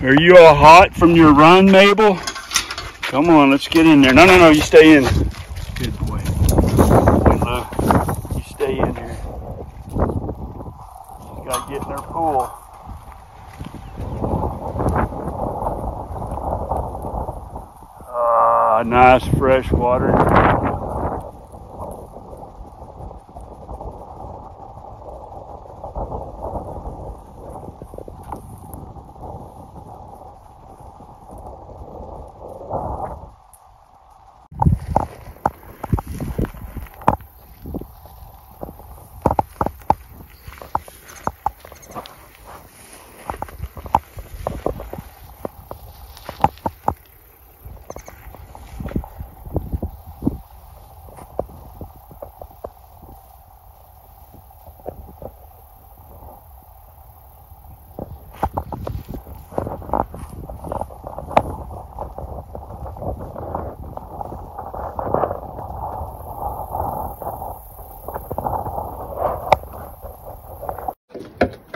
Are you all hot from your run, Mabel? Come on, let's get in there. No, no, no, you stay in. Good boy. Good look. You stay in here. She's got to get in her pool. Nice fresh water.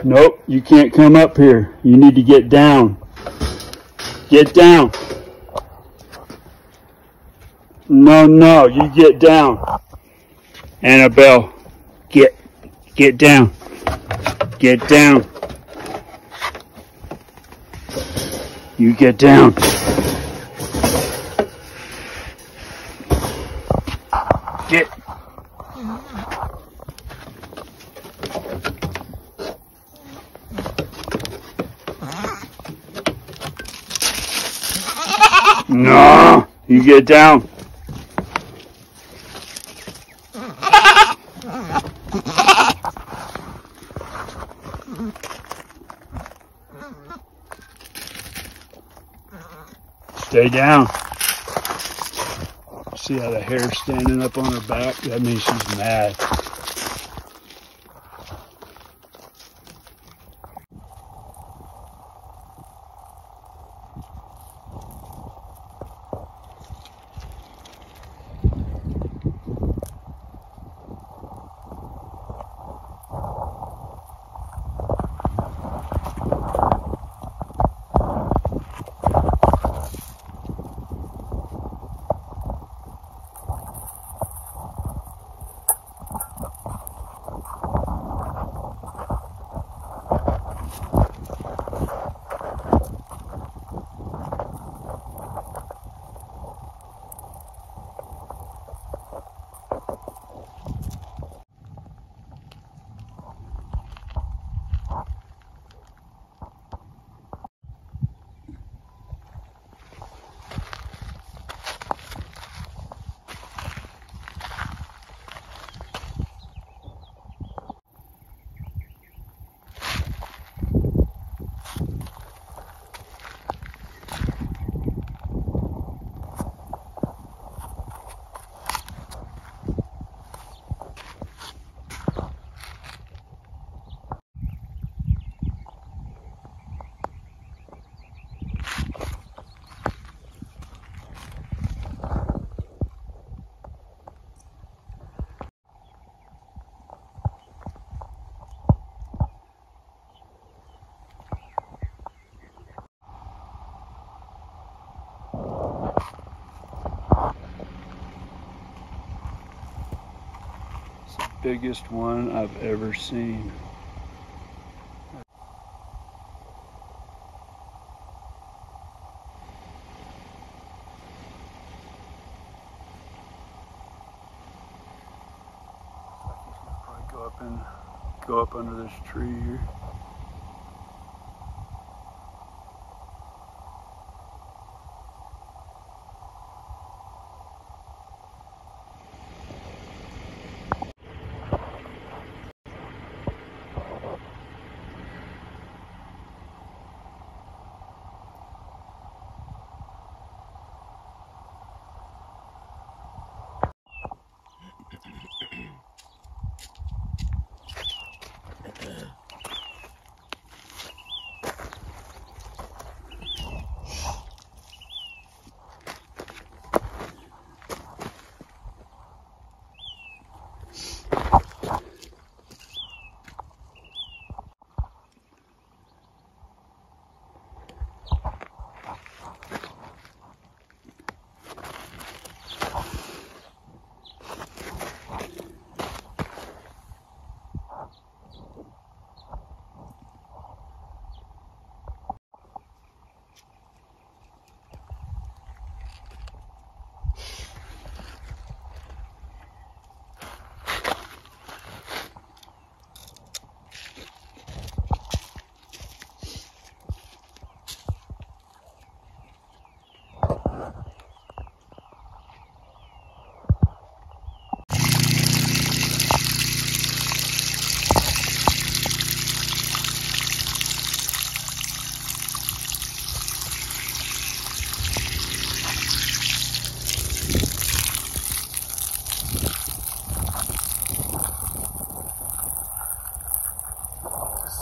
Nope, you can't come up here. You need to get down. Get down. No, no, you get down. Annabelle, get down. Get down. You get down. Get. No, you get down. Stay down. See how the hair's standing up on her back? That means she's mad. Biggest one I've ever seen. He's gonna probably go up under this tree here.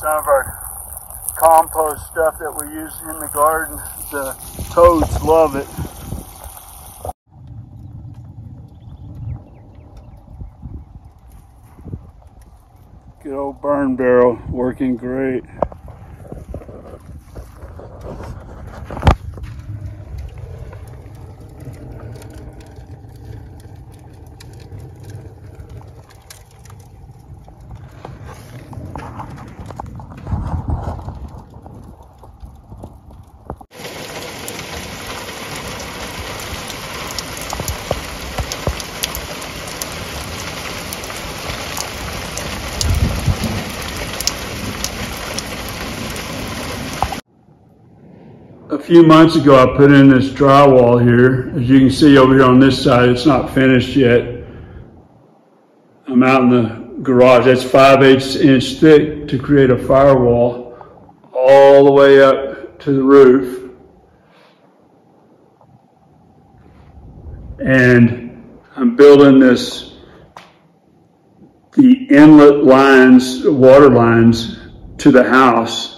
some of our compost stuff that we use in the garden. The toads love it. Good old burn barrel, working great. A few months ago, I put in this drywall here. As you can see over here on this side, it's not finished yet. I'm out in the garage. That's 5/8 inch thick to create a firewall all the way up to the roof. And I'm building the inlet lines, water lines to the house.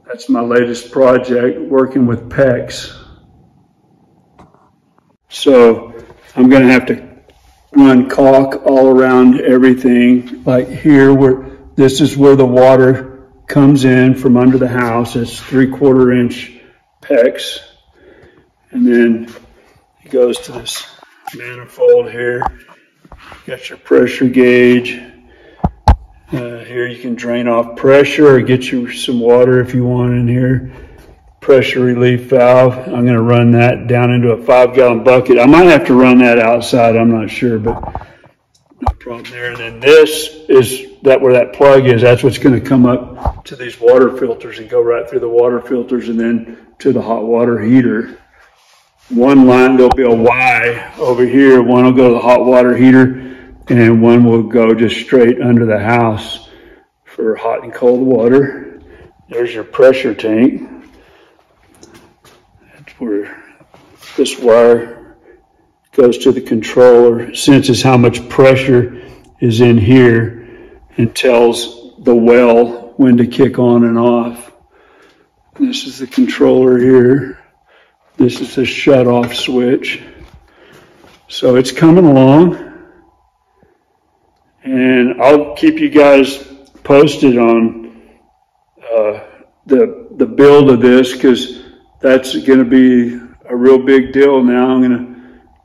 That's my latest project, working with PEX. So I'm going to have to run caulk all around everything. Like here, this is where the water comes in from under the house. It's 3/4 inch PEX. And then it goes to this manifold here. Got your pressure gauge. Here you can drain off pressure or get you some water if you want in here. Pressure relief valve. I'm going to run that down into a 5-gallon bucket. I might have to run that outside. I'm not sure, but no problem there. And then this is where that plug is. That's what's going to come up to these water filters and go right through the water filters and then to the hot water heater. One line, there'll be a Y over here. One will go to the hot water heater, and one will go just straight under the house for hot and cold water. There's your pressure tank. That's where this wire goes to the controller, senses how much pressure is in here, and tells the well when to kick on and off. This is the controller here. This is the shut-off switch. So it's coming along. And I'll keep you guys posted on the build of this, because that's going to be a real big deal now. I'm going to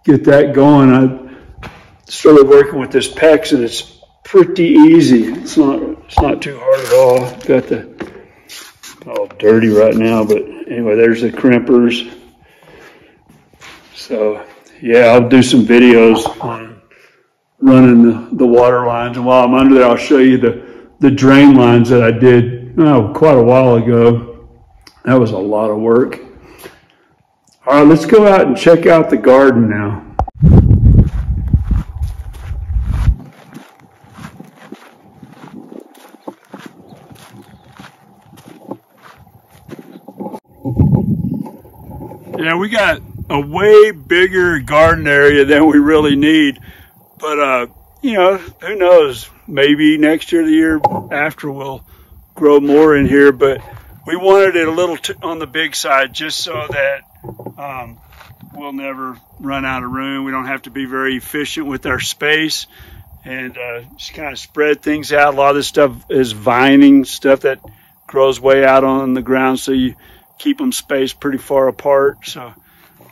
get that going. I started working with this PEX, and it's pretty easy. It's not too hard at all. Got the all dirty right now, but anyway, there's the crimpers. So yeah, I'll do some videos on running the water lines, and while I'm under there, I'll show you the drain lines that I did quite a while ago. That was a lot of work. All right, let's go out and check out the garden now. Yeah, we got a way bigger garden area than we really need. But, you know, who knows? Maybe next year, the year after, we'll grow more in here. But we wanted it a little on the big side, just so that we'll never run out of room. We don't have to be very efficient with our space, and just kind of spread things out. A lot of this stuff is vining, stuff that grows way out on the ground, so you keep them spaced pretty far apart. So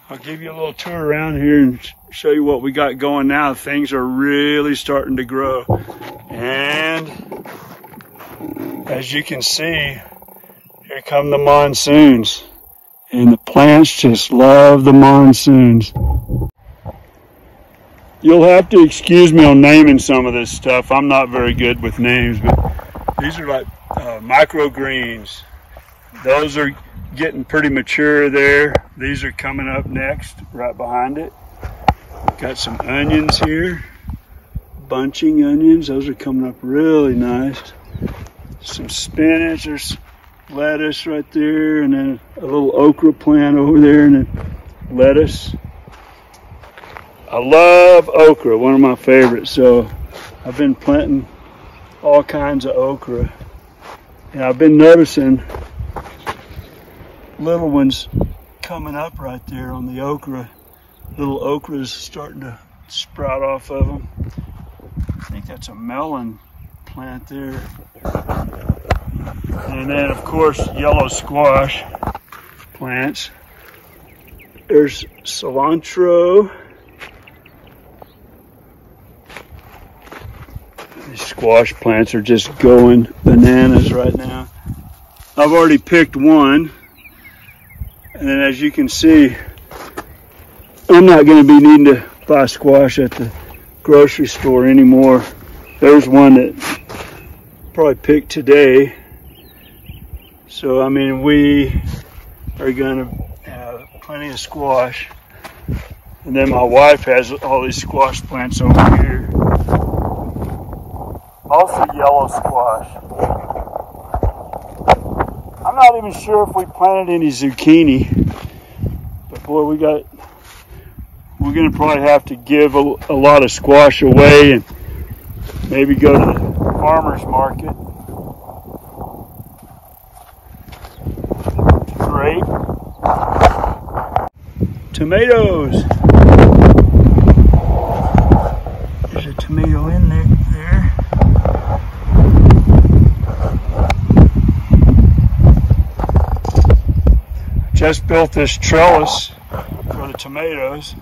I'll give you a little tour around here and show you what we got going now. Things are really starting to grow. And as you can see, here come the monsoons. And the plants just love the monsoons. You'll have to excuse me on naming some of this stuff. I'm not very good with names, but these are like microgreens. Those are getting pretty mature there. These are coming up next, right behind it. Got some onions here, bunching onions. Those are coming up really nice. Some spinach, there's lettuce right there, and then a little okra plant over there, and then lettuce. I love okra, one of my favorites, so I've been planting all kinds of okra. And I've been noticing little ones coming up right there on the okra. Little okras starting to sprout off of them. I think that's a melon plant there. And then of course yellow squash plants. There's cilantro. These squash plants are just going bananas right now. I've already picked one. And then as you can see, I'm not going to be needing to buy squash at the grocery store anymore. There's one that probably picked today. So, I mean, we are going to have plenty of squash. And then my wife has all these squash plants over here. Also yellow squash. I'm not even sure if we planted any zucchini, but boy, we're gonna probably have to give a lot of squash away and maybe go to the farmer's market. Great. Tomatoes. There's a tomato in there. Just built this trellis for the tomatoes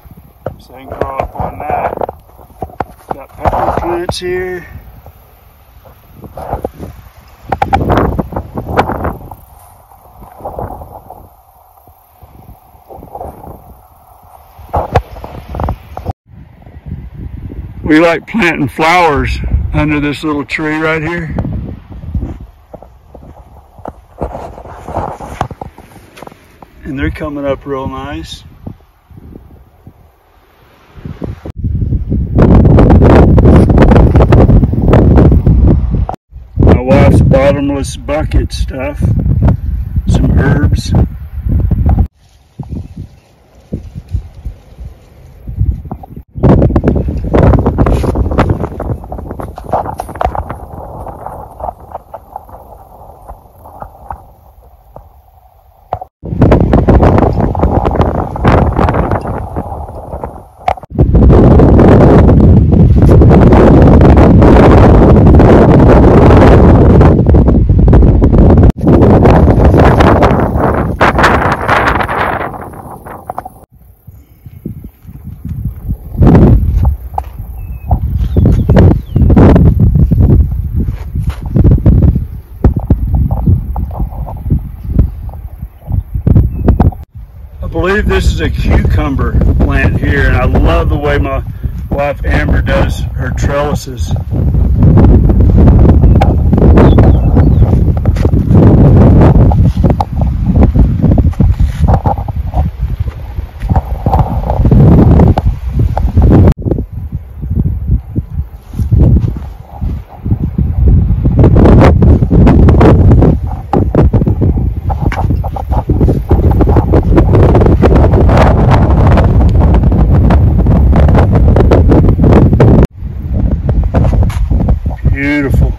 so they can grow up on that. Got pepper plants here. We like planting flowers under this little tree right here. And they're coming up real nice. My wife's bottomless bucket stuff, some herbs. I believe this is a cucumber plant here, and I love the way my wife Amber does her trellises. Beautiful.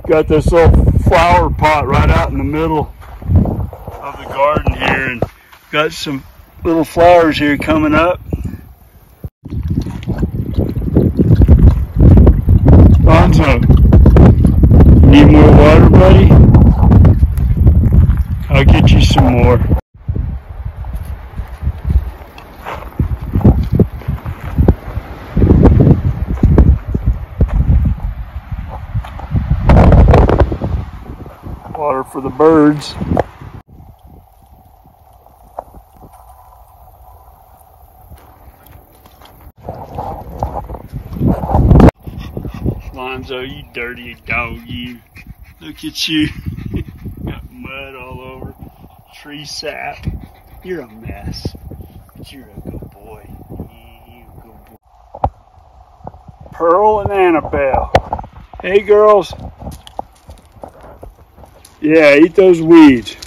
Got this little flower pot right out in the middle of the garden here, and got some little flowers here coming up. Bonzo, need more water, buddy? I'll get you some more. Water for the birds. Lonzo, you dirty dog, you. Look at you. Got mud all over. Tree sap. You're a mess. But you're a good boy. You're a good boy. Pearl and Annabelle. Hey, girls. Yeah, eat those weeds.